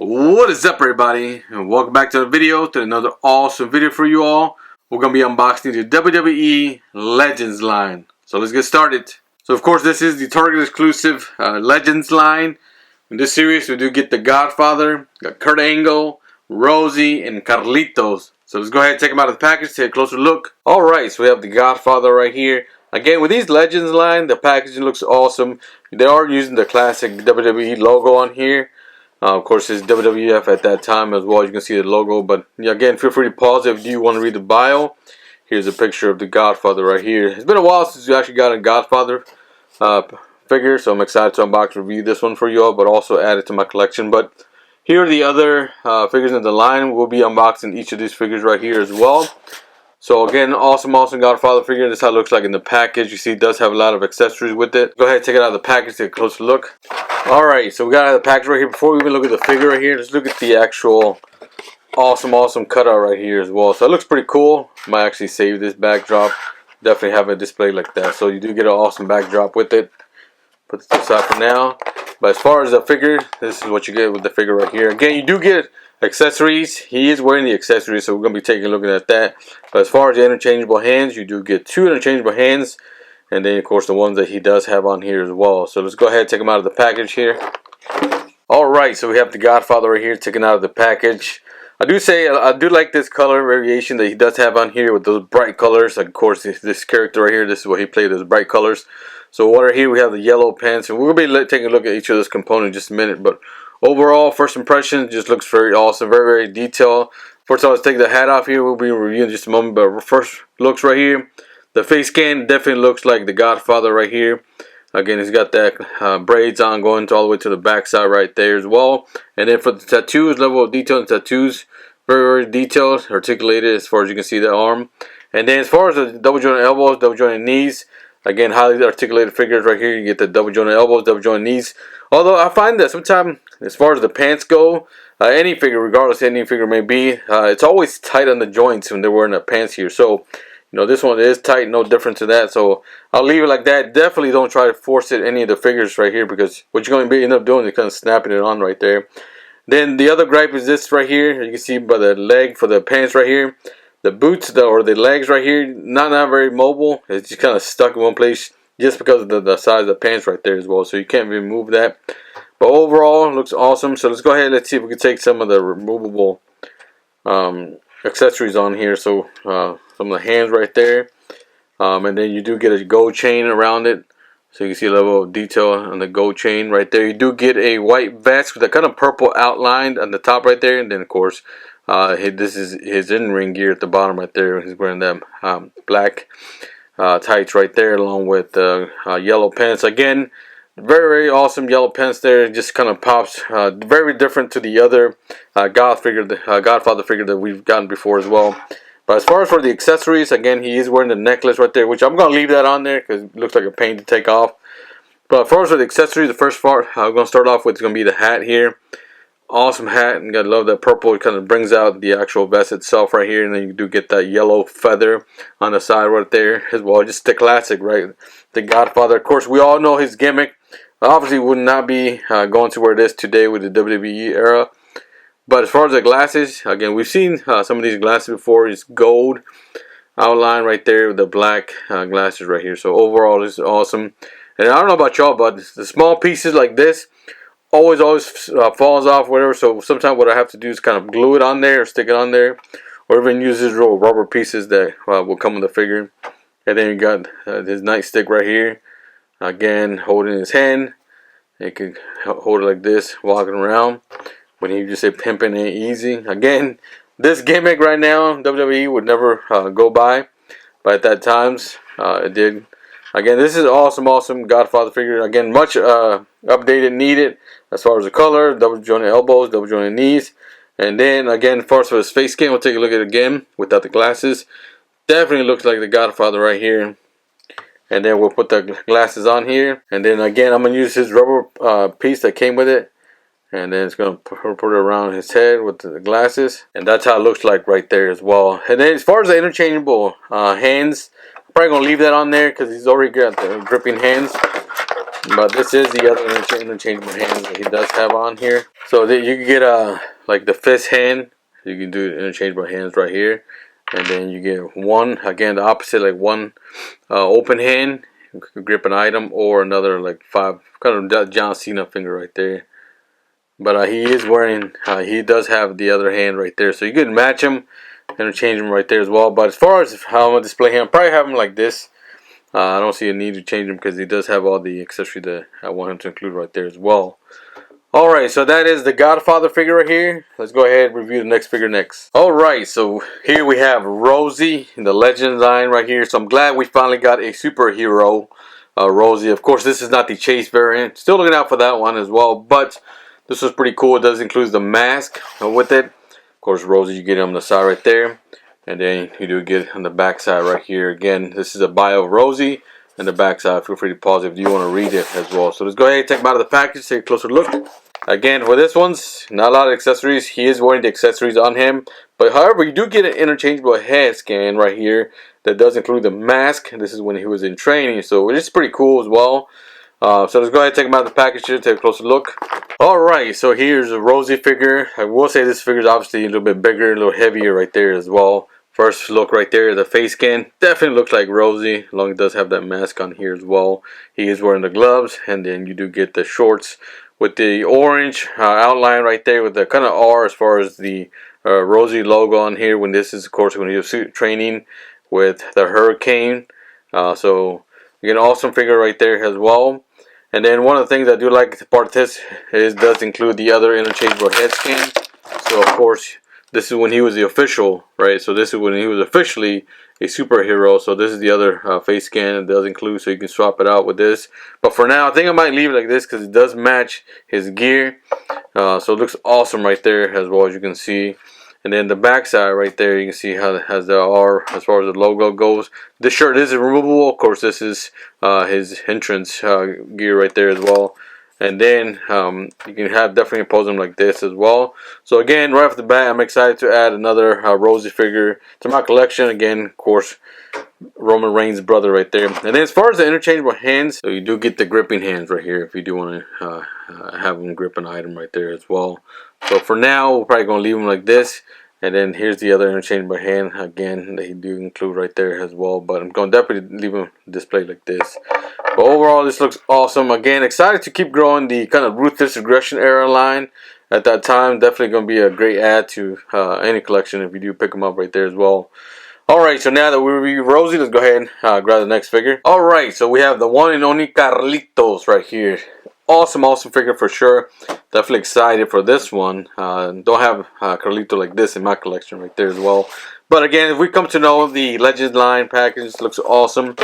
What is up, everybody, and welcome back to the video, to another awesome video for you all. We're going to be unboxing the WWE Legends line. So let's get started. So of course this is the Target exclusive Legends line. In this series we do get the Godfather, got Kurt Angle, Rosie, and Carlitos. So let's go ahead and take them out of the package, take a closer look. Alright, so we have the Godfather right here. Again, with these Legends line, the packaging looks awesome. They are using the classic WWE logo on here. Of course, it's WWF at that time as well. You can see the logo. But again, feel free to pause if you want to read the bio. Here's a picture of the Godfather right here. It's been a while since we actually got a Godfather figure, so I'm excited to unbox and review this one for you all, but also add it to my collection. But here are the other figures in the line. We'll be unboxing each of these figures right here as well. So again, awesome Godfather figure. This is how it looks like in the package. You see it does have a lot of accessories with it. Go ahead and take it out of the package, take a closer look. Alright, so we got out of the package right here. Before we even look at the figure right here, let's look at the actual awesome cutout right here as well. So it looks pretty cool. Might actually save this backdrop. Definitely have it displayed like that. So you do get an awesome backdrop with it. Put this aside for now. But as far as the figure, this is what you get with the figure right here. Again, you do get accessories. He is wearing the accessories, so we're going to be taking a look at that. But as far as the interchangeable hands, you do get 2 interchangeable hands. And then, of course, the ones that he does have on here as well. So let's go ahead and take them out of the package here. Alright, so we have the Godfather right here taken out of the package. I do like this color variation that he does have on here with those bright colors. Of course, this character right here, this is what he played, those bright colors. So right here we have the yellow pants. And we're going to be taking a look at each of those components in just a minute. But overall, first impression, just looks very awesome, very detailed. First of all, let's take the hat off here. We'll be reviewing in just a moment. But first looks right here. The face scan definitely looks like the Godfather right here. Again, he's got that braids on going all the way to the back side right there as well. And then for the tattoos, level of detail in tattoos, very detailed, articulated as far as you can see the arm. And then as far as the double jointed elbows, double jointed knees, again, highly articulated figures right here. You get the double jointed elbows, double jointed knees. Although I find that sometimes, as far as the pants go, any figure, regardless of any figure may be, it's always tight on the joints when they're wearing the pants here. So, you know, this one is tight, no different to that. So I'll leave it like that. Definitely don't try to force it any of the figures right here, because what you're going to end up doing is kind of snapping it on right there. Then the other gripe is this right here. You can see by the leg for the pants right here. The boots or the legs right here, not very mobile. It's just kind of stuck in one place just because of the size of the pants right there as well. So you can't remove that. But overall, it looks awesome. So let's go ahead and let's see if we can take some of the removable accessories on here. So some of the hands right there, and then you do get a gold chain around it, so you can see a level of detail on the gold chain right there. You do get a white vest with a kind of purple outline on the top right there, and then of course this is his in-ring gear at the bottom right there. He's wearing them black tights right there, along with yellow pants. Again, very awesome yellow pants there. It just kind of pops. Very different to the other Godfather figure that we've gotten before as well. But as far as for the accessories, again, he is wearing the necklace right there, which I'm going to leave that on there because it looks like a pain to take off. But as far as for the accessories, the first part I'm going to start off with is going to be the hat here. Awesome hat, and I love that purple. It kind of brings out the actual vest itself right here, and then you do get that yellow feather on the side right there as well. Just the classic, right? The Godfather. Of course, we all know his gimmick. Obviously, would not be going to where it is today with the WWE era. But as far as the glasses, again, we've seen some of these glasses before. It's gold outline right there with the black glasses right here. So overall, this is awesome. And I don't know about y'all, but the small pieces like this always falls off, whatever. So sometimes what I have to do is kind of glue it on there or stick it on there, or even use these little rubber pieces that will come with the figure. And then you got his nightstick right here. Again, holding his hand. You can hold it like this, walking around. When you just say pimping ain't easy. Again, this gimmick right now, WWE would never go by. But at that times, it did. Again, this is awesome Godfather figure. Again, much updated, needed as far as the color. Double jointed elbows, double jointed knees. And then, again, first for his face scan, we'll take a look at it again without the glasses. Definitely looks like the Godfather right here. And then we'll put the glasses on here. And then, again, I'm going to use his rubber piece that came with it. And then it's going to put it around his head with the glasses. And that's how it looks like right there as well. And then as far as the interchangeable hands, I'm probably going to leave that on there because he's already got the gripping hands. But this is the other interchangeable hands that he does have on here. So that you can get like the fist hand. You can do interchangeable hands right here, and then you get one again the opposite, like one open hand, you can grip an item, or another like five, kind of John Cena finger right there. But he is wearing, he does have the other hand right there, so you could match him, interchange him right there as well. But as far as how I'm gonna display him, probably have him like this. I don't see a need to change him because he does have all the accessories that I want him to include right there as well. Alright, so that is the Godfather figure right here. Let's go ahead and review the next figure next. Alright, so here we have Rosie in the Legends line right here. So I'm glad we finally got a superhero Rosie. Of course, this is not the Chase variant. Still looking out for that one as well. But this was pretty cool. It does include the mask with it. Of course, Rosie, you get it on the side right there. And then you do get on the back side right here. Again, this is a bio of Rosie. And the back side, feel free to pause if you want to read it as well. So let's go ahead and take him out of the package, take a closer look. Again, for this one's not a lot of accessories. He is wearing the accessories on him. But however, you do get an interchangeable head scan right here that does include the mask. This is when he was in training. So it's pretty cool as well. So let's go ahead and take him out of the package here, take a closer look. Alright, so here's a Rosie figure. I will say this figure is obviously a little bit bigger, a little heavier right there as well. First look right there, the face scan definitely looks like Rosie, as long as it does have that mask on here as well. He is wearing the gloves, and then you do get the shorts with the orange outline right there with the kind of R as far as the Rosie logo on here. When this is, of course, when you're training with the Hurricane. So you get an awesome figure right there as well. And then one of the things I do like part of this is does include the other interchangeable head scan. So of course, this is when he was the official, right? So this is when he was officially a superhero. So this is the other face scan it does include, so you can swap it out with this. But for now, I think I might leave it like this because it does match his gear. So it looks awesome right there as well, as you can see. And then the back side right there, you can see how it has the R as far as the logo goes. This shirt is removable. Of course, this is his entrance gear right there as well. And then you can have definitely pose him like this as well. So again, right off the bat, I'm excited to add another Rosie figure to my collection. Again, of course, Roman Reigns' brother right there. And then as far as the interchangeable hands, so you do get the gripping hands right here if you do want to have them grip an item right there as well. So for now, we're probably going to leave them like this. And then here's the other interchangeable hand, again, that you do include right there as well. But I'm going to definitely leave them displayed like this. But overall, this looks awesome. Again, excited to keep growing the kind of Ruthless Aggression era line. At that time, definitely going to be a great add to any collection if you do pick them up right there as well. Alright, so now that we review Rosie, let's go ahead and grab the next figure. Alright, so we have the one and only Carlitos right here. Awesome figure for sure. Definitely excited for this one. Don't have Carlito like this in my collection right there as well. But again, if we come to know the Legends line package, looks awesome.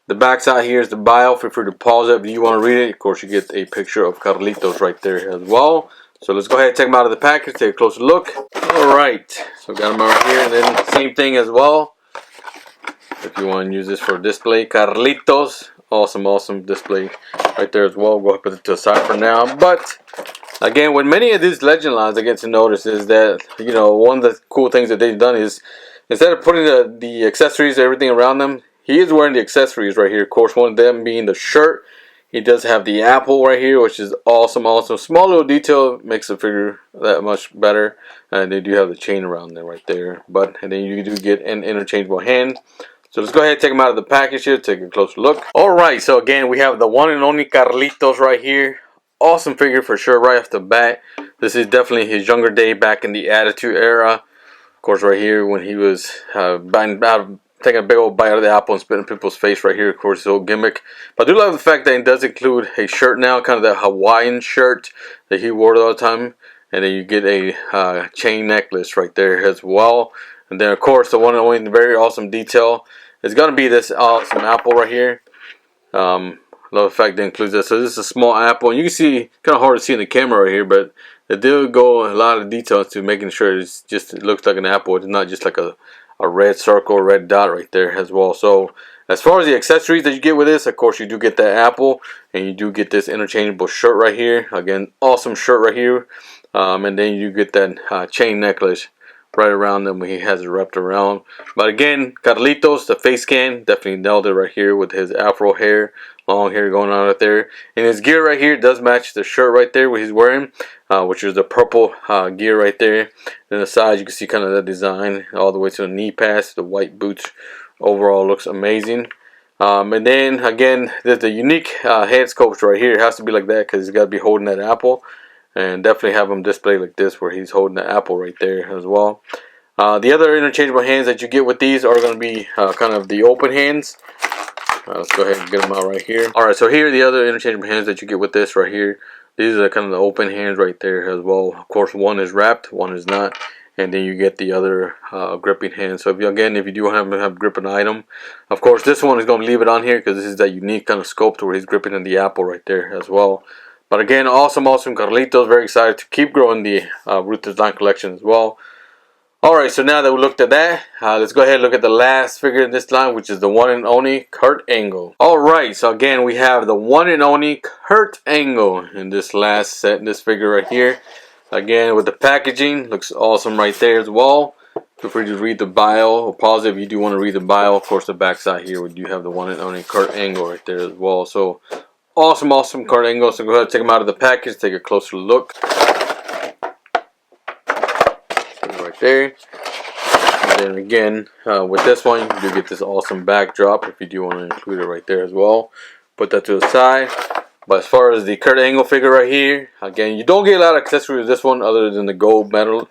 The back side here is the bio. Feel free to pause it if you want to read it. Of course, you get a picture of Carlitos right there as well. So let's go ahead and take them out of the package, take a closer look. Alright, so got them right here, and then same thing as well. If you want to use this for display, Carlitos. Awesome display right there as well. Go ahead and put it to the side for now. But again, with many of these Legend lines, I get to notice is that, you know, one of the cool things that they've done is instead of putting the accessories, everything around them, he is wearing the accessories right here. Of course, one of them being the shirt. He does have the apple right here, which is awesome. Small little detail makes the figure that much better. And they do have the chain around there right there. And then you do get an interchangeable hand. So let's go ahead and take them out of the package here, take a closer look. Alright, so again, we have the one and only Carlitos right here. Awesome figure for sure right off the bat. This is definitely his younger day back in the Attitude Era. Of course, right here when he was taking a big old bite out of the apple and spitting people's face right here. Of course, his old gimmick. But I do love the fact that it does include a shirt now, kind of that Hawaiian shirt that he wore all the time. And then you get a chain necklace right there as well. And then, of course, the one and only very awesome detail is going to be this awesome apple right here. Love the fact that it includes this. So this is a small apple. And you can see, kind of hard to see in the camera right here, but they do go a lot of details to making sure it looks like an apple. It's not just like a red circle, red dot right there as well. So as far as the accessories that you get with this, of course, you do get that apple. And you do get this interchangeable shirt right here. Again, awesome shirt right here. And then you get that chain necklace right around him when he has it wrapped around. But again, Carlitos, the face scan, definitely nailed it right here with his afro hair, long hair going on right there. And his gear right here does match the shirt right there what he's wearing, which is the purple gear right there. Then the sides you can see kind of the design all the way to the knee pads, the white boots. Overall looks amazing. And then again, there's the unique head sculpture right here. It has to be like that because he's got to be holding that apple. And definitely have him displayed like this where he's holding the apple right there as well. The other interchangeable hands that you get with these are going to be kind of the open hands. Let's go ahead and get them out right here. Alright, so here are the other interchangeable hands that you get with this right here. These are kind of the open hands right there as well. Of course, one is wrapped, one is not. And then you get the other gripping hand. So if you do have to grip an item, of course this one is going to leave it on here because this is that unique kind of sculpt where he's gripping in the apple right there as well. But again, awesome Carlitos. Very excited to keep growing the Ruthless line collection as well. Alright, so now that we looked at that, let's go ahead and look at the last figure in this line, which is the one and only Kurt Angle. Alright, so again, we have the one and only Kurt Angle in this last set, in this figure right here. Again, with the packaging, looks awesome right there as well. Feel free to read the bio, or pause it if you do want to read the bio. Of course, the back side here, we do have the one and only Kurt Angle right there as well. So, awesome Kurt Angle. So go ahead and take him out of the package, take a closer look. Right there. And then again, with this one, you do get this awesome backdrop if you do want to include it right there as well. Put that to the side. But as far as the Kurt Angle figure right here, again, you don't get a lot of accessories with this one other than the gold medal,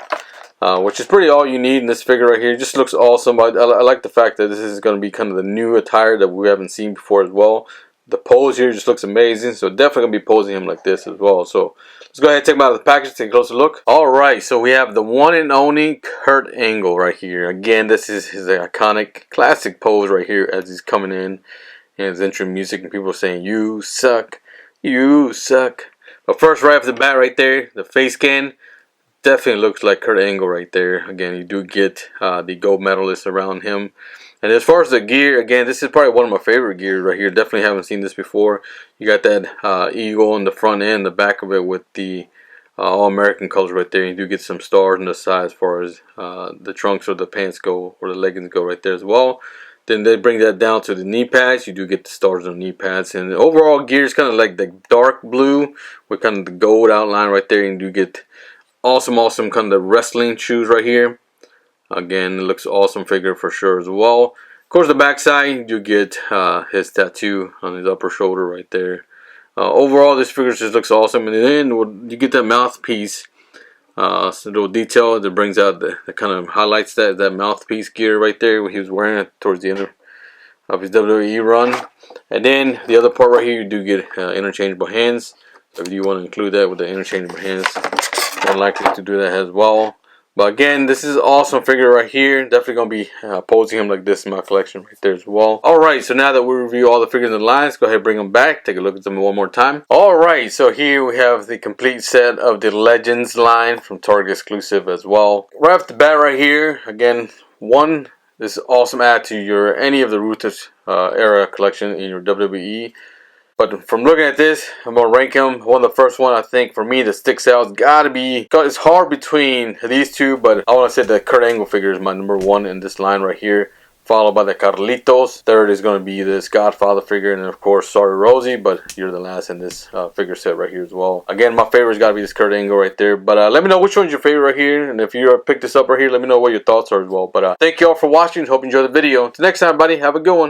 which is pretty all you need in this figure right here. It just looks awesome. I like the fact that this is going to be kind of the new attire that we haven't seen before as well. The pose here just looks amazing, so definitely going to be posing him like this as well. So let's go ahead and take him out of the package, take a closer look. Alright, so we have the one and only Kurt Angle right here. Again, this is his iconic classic pose right here as he's coming in and his intro music and people are saying, "You suck, you suck." But first, right off the bat right there, the face scan definitely looks like Kurt Angle right there. Again, you do get the gold medalist around him. And as far as the gear, again, this is probably one of my favorite gears right here. Definitely haven't seen this before. You got that eagle in the front end, the back of it with the all-American colors right there. You do get some stars on the side as far as the trunks or the pants go, or the leggings go right there as well. Then they bring that down to the knee pads. You do get the stars on the knee pads. And the overall gear is kind of like the dark blue with kind of the gold outline right there. And you do get awesome kind of the wrestling shoes right here. Again, it looks awesome figure for sure as well. Of course, the back side, you get his tattoo on his upper shoulder right there. Overall, this figure just looks awesome. And then you get that mouthpiece. So little detail that brings out the kind of highlights that mouthpiece gear right there. What he was wearing it towards the end of his WWE run. And then the other part right here, you do get interchangeable hands. So if you want to include that with the interchangeable hands, more likely to do that as well. But again, this is an awesome figure right here. Definitely going to be posing him like this in my collection right there as well. Alright, so now that we review all the figures in the line, let's go ahead and bring them back. Take a look at them one more time. Alright, so here we have the complete set of the Legends line from Target exclusive as well. Right off the bat right here, again, this awesome add to any of the Ruthless era collection in your WWE. But from looking at this, I'm going to rank him. One of the first one I think for me that sticks out has got to be, it's hard between these two, but I want to say the Kurt Angle figure is my number one in this line right here. Followed by the Carlitos. Third is going to be this Godfather figure, and of course, sorry Rosie, but you're the last in this figure set right here as well. Again, my favorite's got to be this Kurt Angle right there. But let me know which one's your favorite right here, and if you picked this up right here, let me know what your thoughts are as well. But thank you all for watching. Hope you enjoyed the video. Until next time, buddy, have a good one.